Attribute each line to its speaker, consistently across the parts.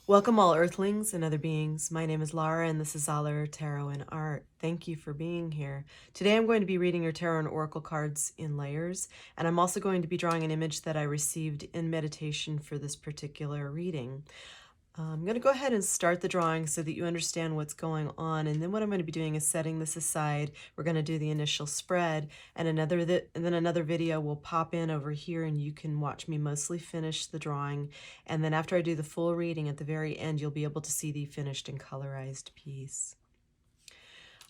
Speaker 1: Welcome all Earthlings and other beings. My name is Lara and this is Aller Tarot and Art. Thank you for being here. Today I'm going to be reading your tarot and oracle cards in layers, and I'm also going to be drawing an image that I received in meditation for this particular reading. I'm going to go ahead and start the drawing so that you understand what's going on, and then what I'm going to be doing is setting this aside. We're going to do the initial spread, and then another video will pop in over here, and you can watch me mostly finish the drawing, and then after I do the full reading at the very end, you'll be able to see the finished and colorized piece.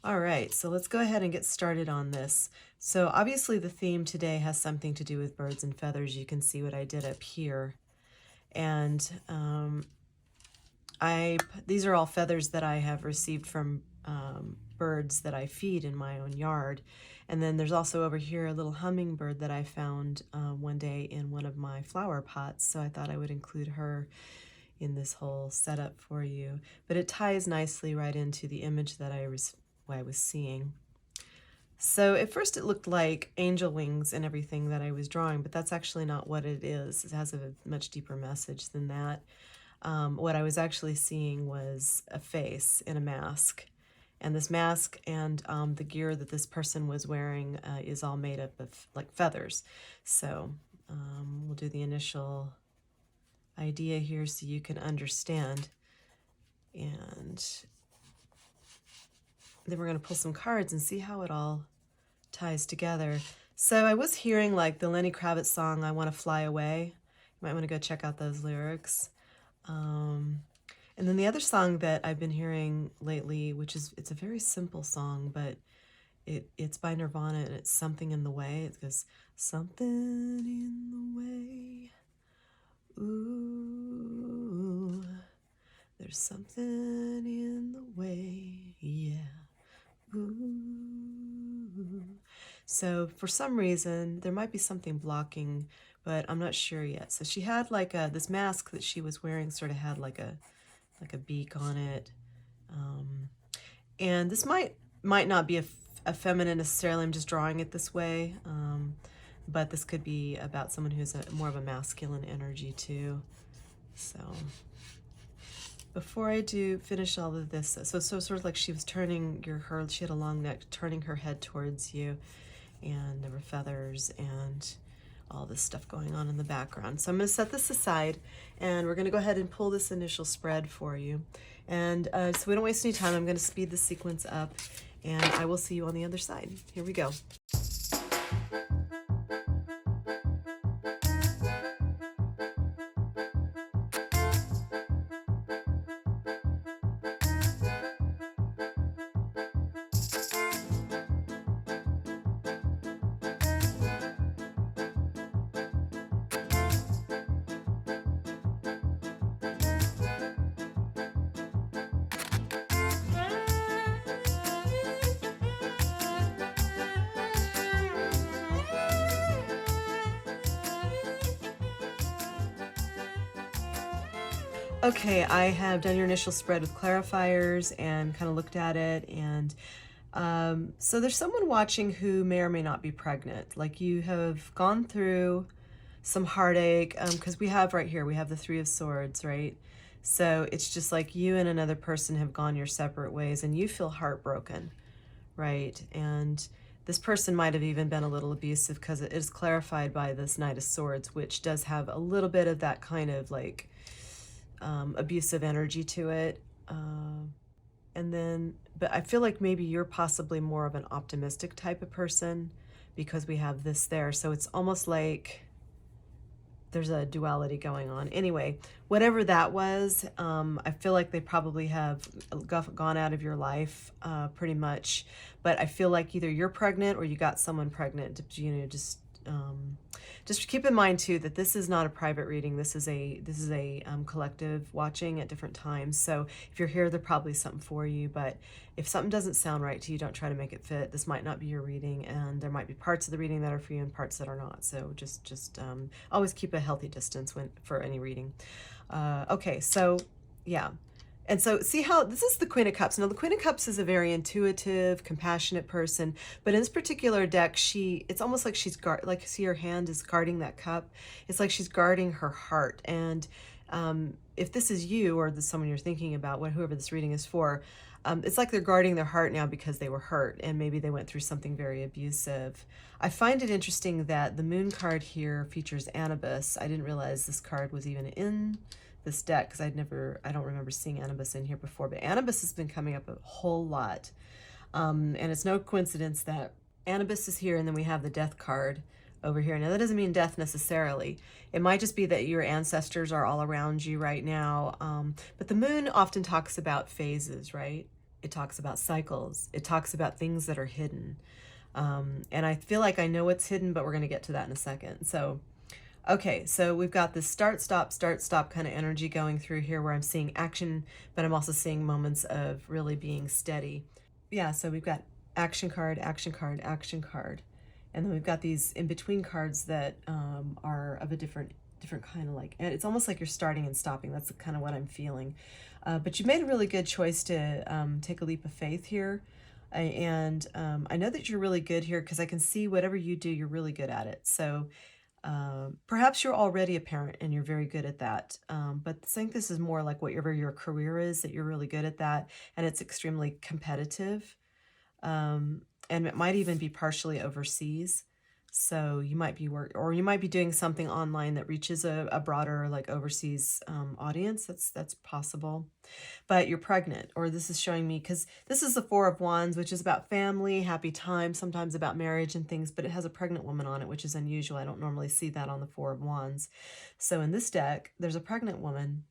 Speaker 1: All right, so let's go ahead and get started on this. So obviously the theme today has something to do with birds and feathers. You can see what I did up here, and these are all feathers that I have received from birds that I feed in my own yard. And then there's also over here a little hummingbird that I found one day in one of my flower pots. So I thought I would include her in this whole setup for you. But it ties nicely right into the image that I was seeing. So at first it looked like angel wings and everything that I was drawing, but that's actually not what it is. It has a much deeper message than that. What I was actually seeing was a face in a mask. And this mask and the gear that this person was wearing is all made up of like feathers. So we'll do the initial idea here so you can understand. And then we're going to pull some cards and see how it all ties together. So I was hearing like the Lenny Kravitz song, I Want to Fly Away. You might want to go check out those lyrics. And then the other song that I've been hearing lately, it's a very simple song, but it's by Nirvana, and it's Something in the Way. It goes, something in the way, ooh, there's something in the way, yeah, ooh. So for some reason, there might be something blocking, but I'm not sure yet. So she had like this mask that she was wearing sort of had like a beak on it. And this might not be a feminine necessarily. I'm just drawing it this way. But this could be about someone who's more of a masculine energy too. So before I do finish all of this, so sort of like she was turning she had a long neck, turning her head towards you, and there were feathers and all this stuff going on in the background. So I'm going to set this aside, and we're going to go ahead and pull this initial spread for you. And so we don't waste any time, I'm going to speed the sequence up, and I will see you on the other side. Here we go. Okay, I have done your initial spread with clarifiers and kind of looked at it, and so there's someone watching who may or may not be pregnant. Like you have gone through some heartache, because we have right here, we have the Three of Swords, right? So it's just like you and another person have gone your separate ways and you feel heartbroken, right? And this person might have even been a little abusive, because it is clarified by this Knight of Swords, which does have a little bit of that kind of like abusive energy to it. And then, but I feel like maybe you're possibly more of an optimistic type of person because we have this there. So it's almost like there's a duality going on. Anyway, whatever that was, I feel like they probably have gone out of your life pretty much. But I feel like either you're pregnant or you got someone pregnant. You know, just keep in mind too that this is not a private reading. This is a collective watching at different times. So if you're here, there's probably something for you. But if something doesn't sound right to you, don't try to make it fit. This might not be your reading, and there might be parts of the reading that are for you and parts that are not. So just always keep a healthy distance for any reading. Okay, so yeah. And so see how this is the Queen of Cups. Now the Queen of Cups is a very intuitive, compassionate person, but in this particular deck, it's almost like see her hand is guarding that cup. It's like she's guarding her heart. And if this is you or someone you're thinking about, whoever this reading is for, it's like they're guarding their heart now because they were hurt and maybe they went through something very abusive. I find it interesting that the moon card here features Anubis. I didn't realize this card was even in this deck because I don't remember seeing Anubis in here before, but Anubis has been coming up a whole lot. And it's no coincidence that Anubis is here and then we have the death card over here. Now that doesn't mean death necessarily. It might just be that your ancestors are all around you right now. But the moon often talks about phases, right? It talks about cycles. It talks about things that are hidden. And I feel like I know what's hidden, but we're going to get to that in a second. So, okay, so we've got this start, stop kind of energy going through here where I'm seeing action, but I'm also seeing moments of really being steady. Yeah, so we've got action card, action card, action card. And then we've got these in-between cards that are of a different kind of like, and it's almost like you're starting and stopping. That's kind of what I'm feeling. But you made a really good choice to take a leap of faith here. And I know that you're really good here because I can see whatever you do, you're really good at it. So perhaps you're already a parent and you're very good at that. But I think this is more like whatever your career is, that you're really good at that. And it's extremely competitive. And it might even be partially overseas. So you might be or you might be doing something online that reaches a broader like overseas audience. That's possible. But you're pregnant, or this is showing me, because this is the Four of Wands, which is about family, happy time, sometimes about marriage and things, but it has a pregnant woman on it, which is unusual. I don't normally see that on the Four of Wands. So in this deck, there's a pregnant woman.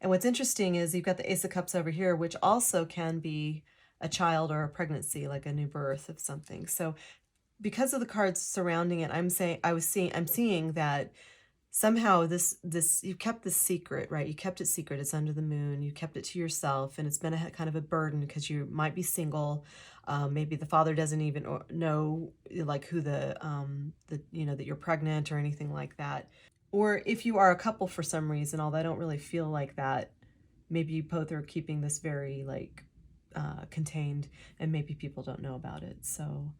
Speaker 1: And what's interesting is you've got the Ace of Cups over here, which also can be a child or a pregnancy, like a new birth of something. So because of the cards surrounding it, I'm seeing that somehow this you kept this secret, right? You kept it secret. It's under the moon. You kept it to yourself, and it's been a kind of a burden because you might be single. Maybe the father doesn't even know like who that you're pregnant or anything like that. Or if you are a couple for some reason, although I don't really feel like that, maybe you both are keeping this very like contained, and maybe people don't know about it. So,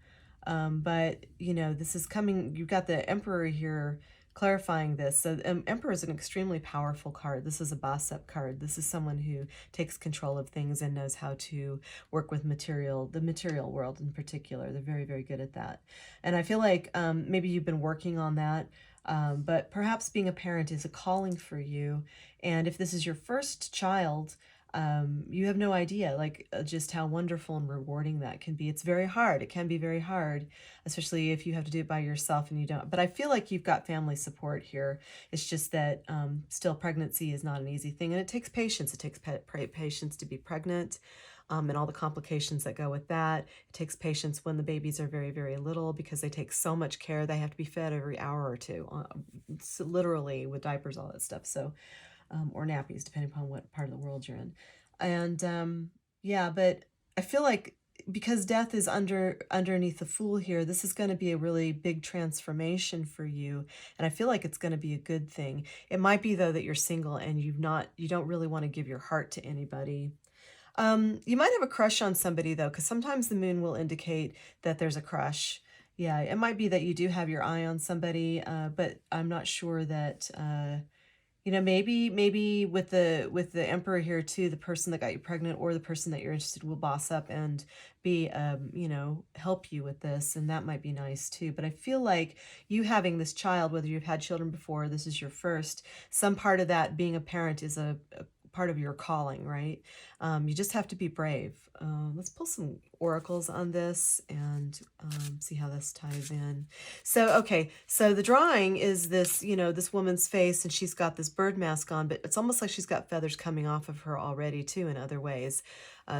Speaker 1: but this is coming. You've got the Emperor here clarifying this. So Emperor is an extremely powerful card. This is a boss up card. This is someone who takes control of things and knows how to work with the material world in particular. They're very, very good at that. And I feel like maybe you've been working on that. But perhaps being a parent is a calling for you. And if this is your first child, you have no idea just how wonderful and rewarding that can be. It's very hard. It can be very hard, especially if you have to do it by yourself and you don't. But I feel like you've got family support here. It's just that still pregnancy is not an easy thing. And it takes patience. It takes patience to be pregnant. And all the complications that go with that. It takes patience when the babies are very, very little because they take so much care. They have to be fed every hour or two, literally with diapers, all that stuff. So, or nappies, depending upon what part of the world you're in. And yeah, but I feel like because death is underneath the Fool here, this is going to be a really big transformation for you. And I feel like it's going to be a good thing. It might be, though, that you're single and you don't really want to give your heart to anybody. You might have a crush on somebody, though, because sometimes the moon will indicate that there's a crush. Yeah, it might be that you do have your eye on somebody, but I'm not sure that, maybe with the Emperor here too, the person that got you pregnant or the person that you're interested in will boss up and be, help you with this, and that might be nice too. But I feel like you having this child, whether you've had children before, this is your first, some part of that being a parent is a part of your calling, right? You just have to be brave. Let's pull some oracles on this and see how this ties in. So, okay, so the drawing is this, this woman's face, and she's got this bird mask on, but it's almost like she's got feathers coming off of her already too in other ways.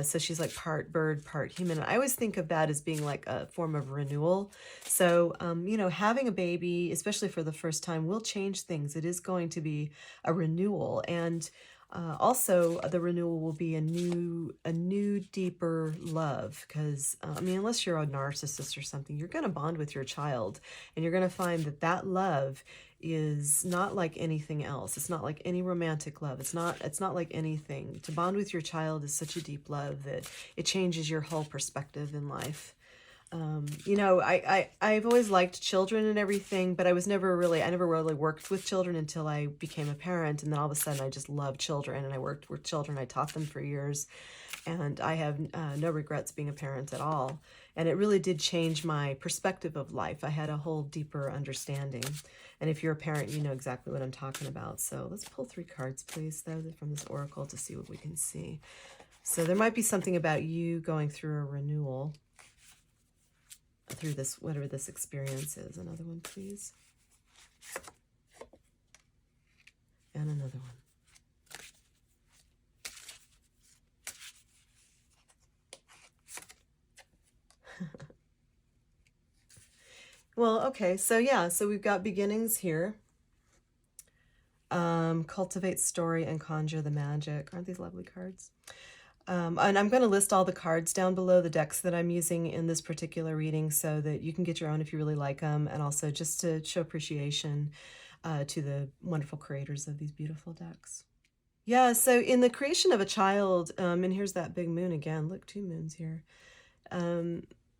Speaker 1: So she's like part bird, part human. And I always think of that as being like a form of renewal. So, having a baby, especially for the first time, will change things. It is going to be a renewal. And also, the renewal will be a new, deeper love, because, unless you're a narcissist or something, you're going to bond with your child, and you're going to find that love is not like anything else. It's not like any romantic love. It's not like anything. To bond with your child is such a deep love that it changes your whole perspective in life. You know, I've always liked children and everything, but I never really worked with children until I became a parent. And then all of a sudden I just love children and I worked with children. I taught them for years and I have no regrets being a parent at all. And it really did change my perspective of life. I had a whole deeper understanding. And if you're a parent, you know exactly what I'm talking about. So let's pull 3 cards, please, though, from this oracle to see what we can see. So there might be something about you going through a renewal through this, whatever this experience is. Another one, please. And another one. Well, okay, so yeah, so we've got beginnings here. Cultivate story and conjure the magic. Aren't these lovely cards? And I'm going to list all the cards down below, the decks that I'm using in this particular reading, so that you can get your own if you really like them, and also just to show appreciation to the wonderful creators of these beautiful decks. Yeah, so in the creation of a child, and here's that big moon again. Look, 2 moons here.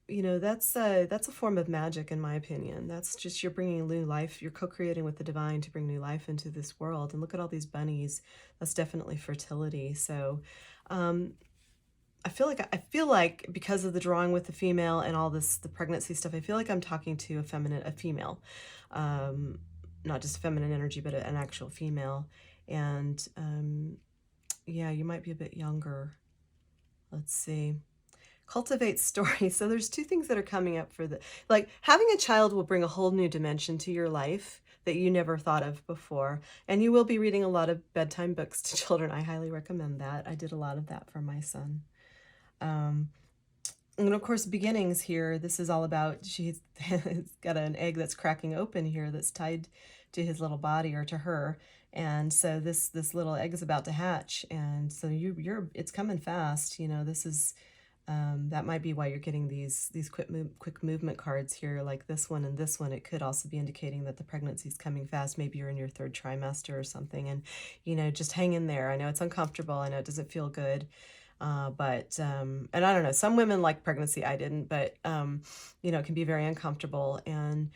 Speaker 1: You know, that's a form of magic, in my opinion. That's just, you're bringing new life. You're co-creating with the divine to bring new life into this world. And look at all these bunnies. That's definitely fertility. So I feel like because of the drawing with the female and all this, the pregnancy stuff, I feel like I'm talking to a female, not just feminine energy, but an actual female. And yeah, you might be a bit younger. Let's see. Cultivate story. So there's 2 things that are coming up for like having a child will bring a whole new dimension to your life that you never thought of before. And you will be reading a lot of bedtime books to children. I highly recommend that. I did a lot of that for my son. And of course, beginnings here. This is all about, he's got an egg that's cracking open here that's tied to his little body, or to her. And so this little egg is about to hatch. And so it's coming fast. You know, this is, that might be why you're getting these quick movement cards here, like this one and this one. It could also be indicating that the pregnancy is coming fast. Maybe you're in your 3rd trimester or something, and you know, just hang in there. I know it's uncomfortable. I know it doesn't feel good, but and I don't know. Some women like pregnancy. I didn't, but you know, it can be very uncomfortable, and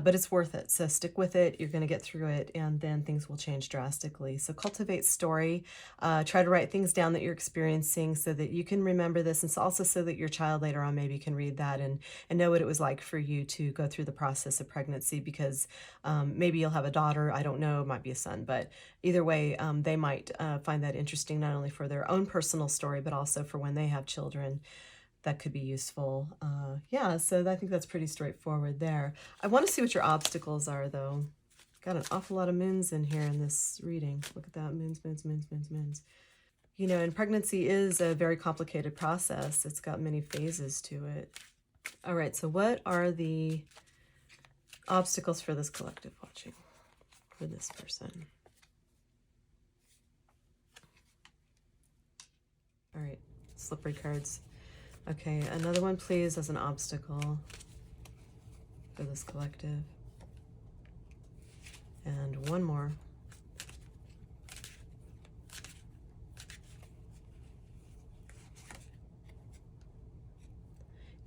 Speaker 1: but it's worth it. So stick with it. You're going to get through it, and then things will change drastically. So cultivate story. Try to write things down that you're experiencing so that you can remember this, and also so that your child later on maybe can read that and know what it was like for you to go through the process of pregnancy, because maybe you'll have a daughter. I don't know. It might be a son, but either way, they might find that interesting, not only for their own personal story, but also for when they have children. That could be useful. Yeah, so I think that's pretty straightforward there. I want to see what your obstacles are, though. Got an awful lot of moons in here in this reading. Look at that. Moons, moons, moons, moons, moons. You know, and pregnancy is a very complicated process. It's got many phases to it. All right, so what are the obstacles for this collective watching, for this person? All right, slippery cards. Okay, another one, please, as an obstacle for this collective. And one more.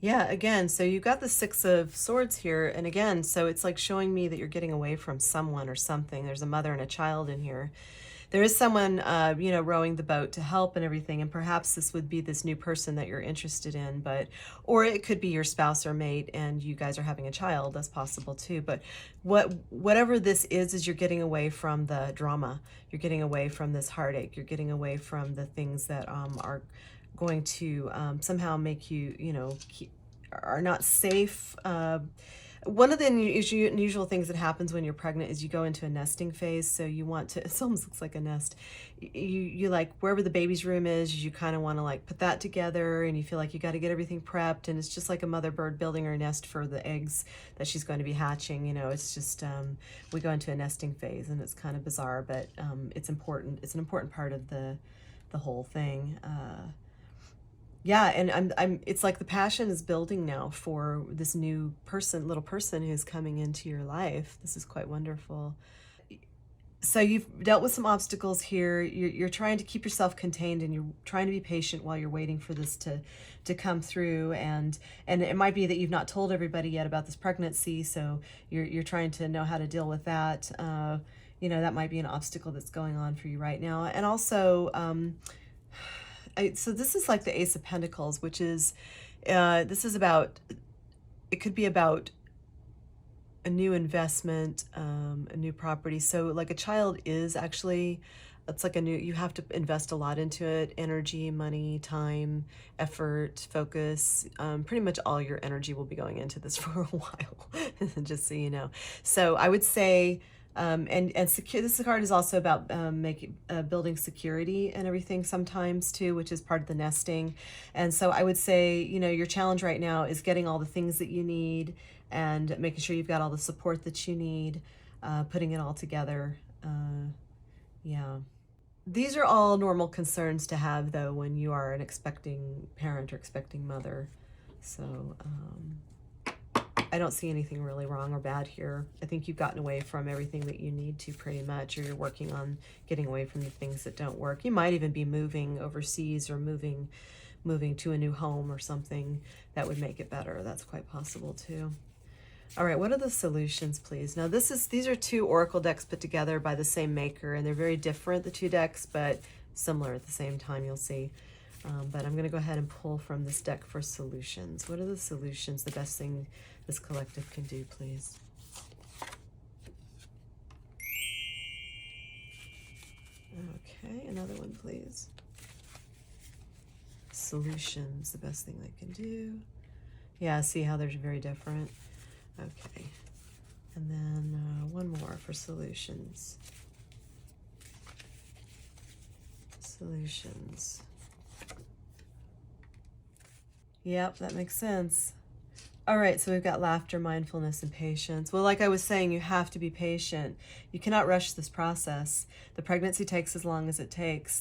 Speaker 1: Yeah, again, so you've got the 6 of Swords here. And again, so it's like showing me that you're getting away from someone or something. There's a mother and a child in here. There is someone, you know, rowing the boat to help and everything, and perhaps this would be this new person that you're interested in, or it could be your spouse or mate, and you guys are having a child. That's possible too. But whatever this is you're getting away from the drama. You're getting away from this heartache. You're getting away from the things that are going to somehow make you, you know, are not safe. One of the unusual things that happens when you're pregnant is you go into a nesting phase. So you want to, it almost looks like a nest. You like, wherever the baby's room is, you kind of want to like put that together, and you feel like you got to get everything prepped. And it's just like a mother bird building her nest for the eggs that she's going to be hatching. You know, it's just, we go into a nesting phase, and it's kind of bizarre, but it's important. It's an important part of the whole thing. Yeah, and it's like the passion is building now for this new person, little person who's coming into your life. This is quite wonderful. So you've dealt with some obstacles here. You're trying to keep yourself contained, and you're trying to be patient while you're waiting for this to come through. And it might be that you've not told everybody yet about this pregnancy, so you're trying to know how to deal with that. That might be an obstacle that's going on for you right now. And also, so this is like the Ace of Pentacles, which is this is about, it could be about a new investment, a new property. So like a child is actually, it's like a new, you have to invest a lot into it: energy, money, time, effort, focus. Pretty much all your energy will be going into this for a while, just so you know. So I would say, and secure, this card is also about building security and everything sometimes too, which is part of the nesting. And so I would say, your challenge right now is getting all the things that you need and making sure you've got all the support that you need, putting it all together. Yeah. These are all normal concerns to have, though, when you are an expecting parent or expecting mother. So I don't see anything really wrong or bad here. I think you've gotten away from everything that you need to pretty much, or you're working on getting away from the things that don't work. You might even be moving overseas or moving to a new home or something that would make it better. That's quite possible too. All right, what are the solutions, please? Now, these are two oracle decks put together by the same maker, and they're very different, the two decks, but similar at the same time, you'll see. But I'm going to go ahead and pull from this deck for solutions. What are the solutions, the best thing this collective can do, please? Okay, another one, please. Solutions, the best thing they can do. Yeah, see how they're very different. Okay, and then one more for solutions. Solutions. Yep, that makes sense. All right, so we've got laughter, mindfulness, and patience. Well, like I was saying, you have to be patient. You cannot rush this process. The pregnancy takes as long as it takes.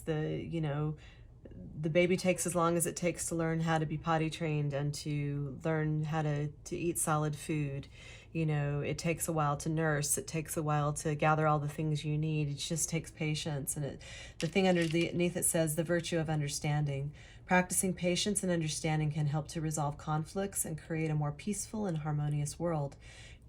Speaker 1: The baby takes as long as it takes to learn how to be potty trained and to learn how to eat solid food. It takes a while to nurse. It takes a while to gather all the things you need. It just takes patience. And the thing underneath it says the virtue of understanding. Practicing patience and understanding can help to resolve conflicts and create a more peaceful and harmonious world.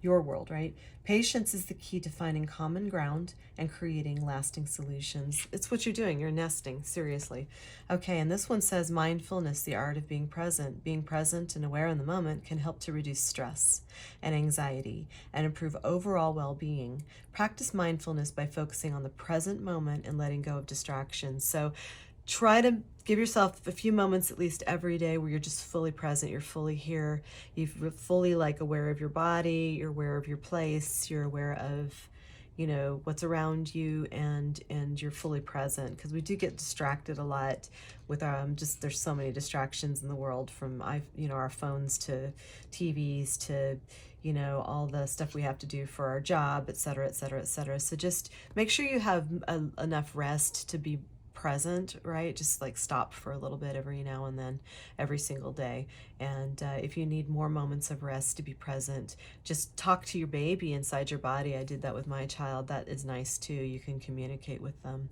Speaker 1: Your world, right? Patience is the key to finding common ground and creating lasting solutions. It's what you're doing. You're nesting, seriously. Okay, and this one says mindfulness, the art of being present. Being present and aware in the moment can help to reduce stress and anxiety and improve overall well-being. Practice mindfulness by focusing on the present moment and letting go of distractions. So try to give yourself a few moments at least every day where you're just fully present, you're fully here, you're fully aware of your body, you're aware of your place, you're aware of what's around you, and you're fully present, because we do get distracted a lot with there's so many distractions in the world, from our phones to TVs to all the stuff we have to do for our job, etc., etc., etc. So just make sure you have enough rest to be present, right? Just stop for a little bit every now and then, every single day. And if you need more moments of rest to be present, just talk to your baby inside your body. I did that with my child. That is nice too. You can communicate with them.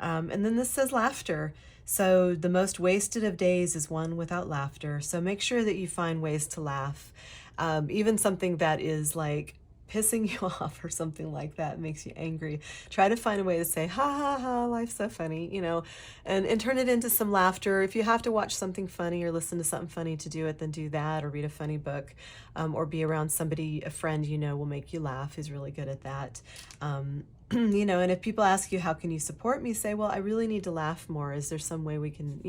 Speaker 1: And then this says laughter. So the most wasted of days is one without laughter. So make sure that you find ways to laugh. Even something that is pissing you off or something like that makes you angry, try to find a way to say, ha ha ha, life's so funny, and turn it into some laughter. If you have to watch something funny or listen to something funny to do it, then do that, or read a funny book, or be around somebody, a friend will make you laugh, who's really good at that. And if people ask you, how can you support me, say, well, I really need to laugh more. Is there some way we can,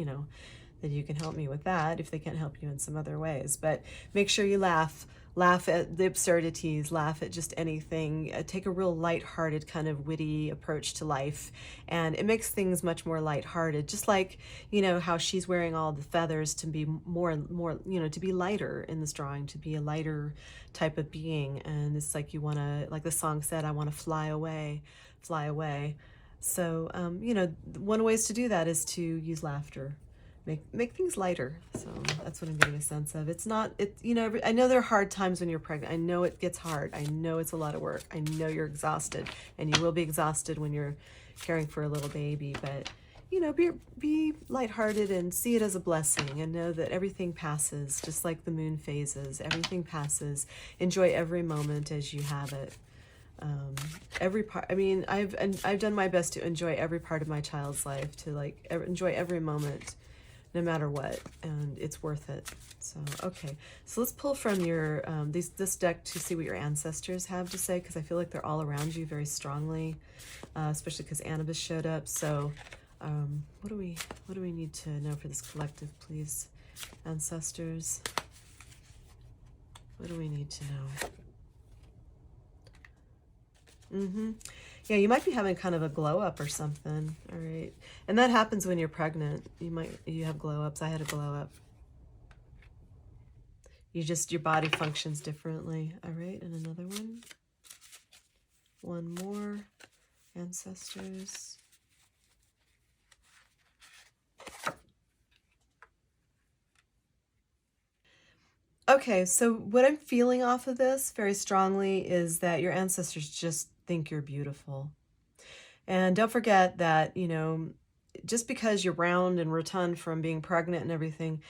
Speaker 1: that you can help me with that, if they can't help you in some other ways? But make sure you laugh at the absurdities, laugh at just anything. Take a real lighthearted, kind of witty approach to life, and it makes things much more lighthearted. Just like how she's wearing all the feathers to be more to be lighter in this drawing, to be a lighter type of being. And it's you want to, like the song said, I want to fly away, fly away. So one of the ways to do that is to use laughter. make things lighter. So that's what I'm getting a sense of. It's not, you know, I know there are hard times when you're pregnant. I know it gets hard. I know it's a lot of work. I know you're exhausted, and you will be exhausted when you're caring for a little baby, but you know, be lighthearted and see it as a blessing, and know that everything passes, just like the moon phases. Everything passes. Enjoy every moment as you have it. Every part. I mean, I've done my best to enjoy every part of my child's life, to like enjoy every moment, no matter what, and it's worth it. So okay, so let's pull from your this deck to see what your ancestors have to say, because I feel like they're all around you very strongly, especially because Anubis showed up. So what do we need to know for this collective, please, ancestors? What do we need to know? Yeah, you might be having kind of a glow up or something. All right. And that happens when you're pregnant. You have glow ups. I had a glow up. Your body functions differently. All right. And another one. One more. Ancestors. Okay, so what I'm feeling off of this very strongly is that your ancestors just think you're beautiful. And don't forget that, you know, just because you're round and rotund from being pregnant and everything,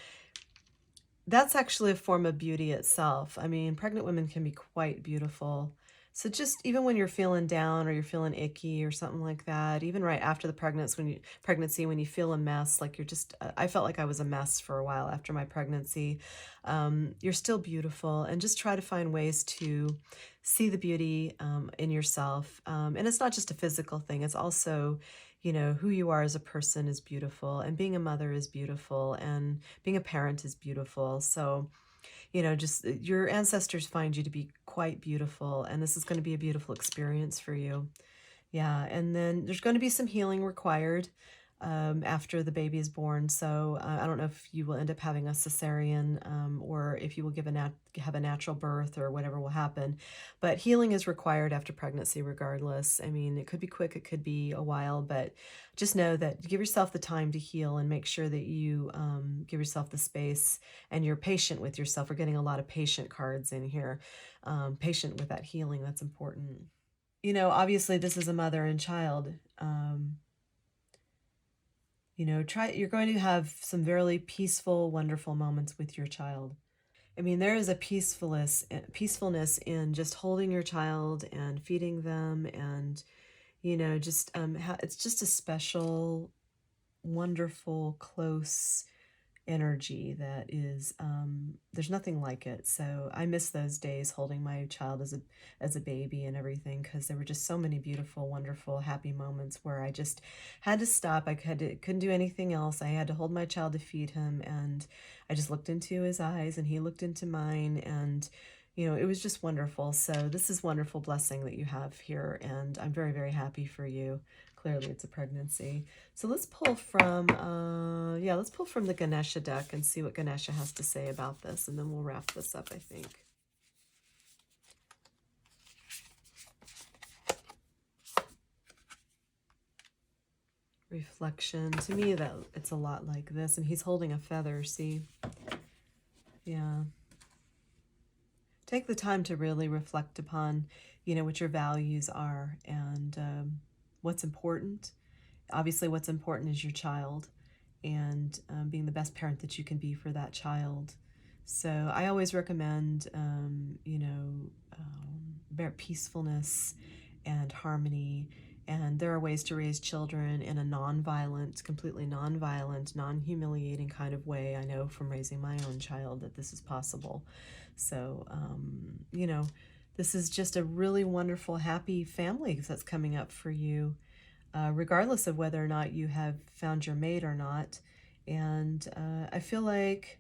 Speaker 1: that's actually a form of beauty itself. I mean, pregnant women can be quite beautiful. So just even when you're feeling down or you're feeling icky or something like that, even right after the pregnancy, when you feel a mess, like you're just, I felt like I was a mess for a while after my pregnancy. You're still beautiful, and just try to find ways to see the beauty in yourself. And it's not just a physical thing; it's also, you know, who you are as a person is beautiful, and being a mother is beautiful, and being a parent is beautiful. So, you know, just your ancestors find you to be quite beautiful, and this is going to be a beautiful experience for you. Yeah, and then there's going to be some healing required after the baby is born. So I don't know if you will end up having a cesarean, or if you will have a natural birth, or whatever will happen. But healing is required after pregnancy regardless. I mean, it could be quick, it could be a while, but just know that give yourself the time to heal, and make sure that you give yourself the space, and you're patient with yourself. We're getting a lot of patient cards in here. Patient with that healing, that's important. You know, obviously this is a mother and child. You know, you're going to have some very peaceful, wonderful moments with your child. I mean, there is a peacefulness in just holding your child and feeding them, and you know, just it's just a special, wonderful, close energy that is there's nothing like it. So I miss those days holding my child as a baby and everything, because there were just so many beautiful, wonderful, happy moments where I just had to stop. Couldn't do anything else. I had to hold my child to feed him, and I just looked into his eyes and he looked into mine, and you know, it was just wonderful. So this is wonderful blessing that you have here, and I'm very, very happy for you. Clearly it's a pregnancy. So let's pull from, yeah, let's pull from the Ganesha deck and see what Ganesha has to say about this, and then we'll wrap this up, I think. Reflection. To me, that it's a lot like this, and he's holding a feather, see? Yeah. Take the time to really reflect upon, you know, what your values are, and what's important. Obviously, what's important is your child, and being the best parent that you can be for that child. So I always recommend, you know, peacefulness and harmony. And there are ways to raise children in a non-violent, completely non-violent, non-humiliating kind of way. I know from raising my own child that this is possible. So, you know, this is just a really wonderful, happy family that's coming up for you, regardless of whether or not you have found your mate or not. And I feel like,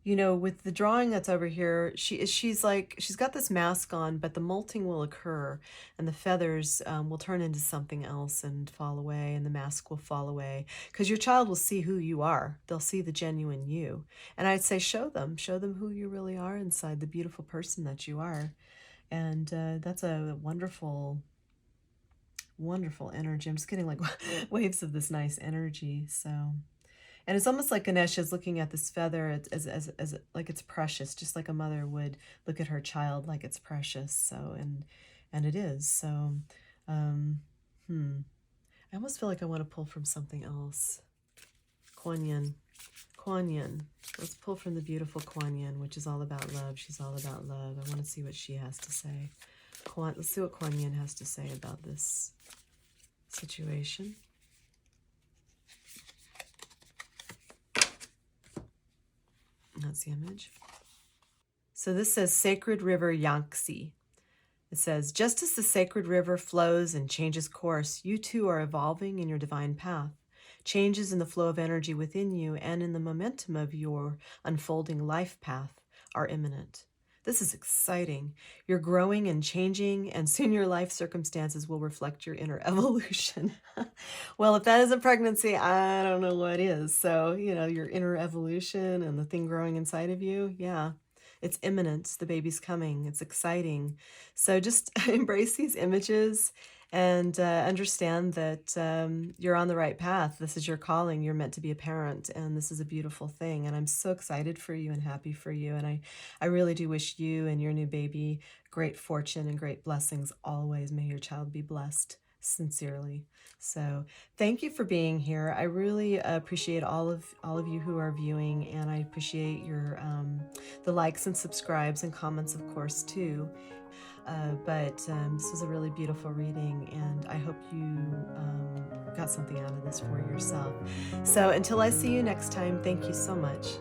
Speaker 1: you know, with the drawing that's over here, she's got this mask on, but the molting will occur, and the feathers will turn into something else and fall away, and the mask will fall away, because your child will see who you are. They'll see the genuine you. And I'd say show them who you really are inside, the beautiful person that you are. And that's a wonderful, wonderful energy. I'm just getting like waves of this nice energy. So And it's almost like Ganesha is looking at this feather as like it's precious, just like a mother would look at her child like it's precious. So, and it is. So, um, I almost feel like I want to pull from something else. Quan Yin. Quan Yin. Let's pull from the beautiful Quan Yin, which is all about love. She's all about love. I want to see what she has to say. Let's see what Quan Yin has to say about this situation. That's the image. So this says Sacred River Yangtze. It says, just as the sacred river flows and changes course, you too are evolving in your divine path. Changes in the flow of energy within you and in the momentum of your unfolding life path are imminent. This is exciting. You're growing and changing, and soon your life circumstances will reflect your inner evolution. Well, if that isn't pregnancy, I don't know what is. So, your inner evolution and the thing growing inside of you, yeah. It's imminent. The baby's coming. It's exciting. So just embrace these images and understand that you're on the right path. This is your calling. You're meant to be a parent, and this is a beautiful thing. And I'm so excited for you and happy for you. And I really do wish you and your new baby great fortune and great blessings always. May your child be blessed sincerely. So thank you for being here. I really appreciate all of you who are viewing, and I appreciate your the likes and subscribes and comments, of course, too. But this was a really beautiful reading, and I hope you got something out of this for yourself. So until I see you next time, thank you so much.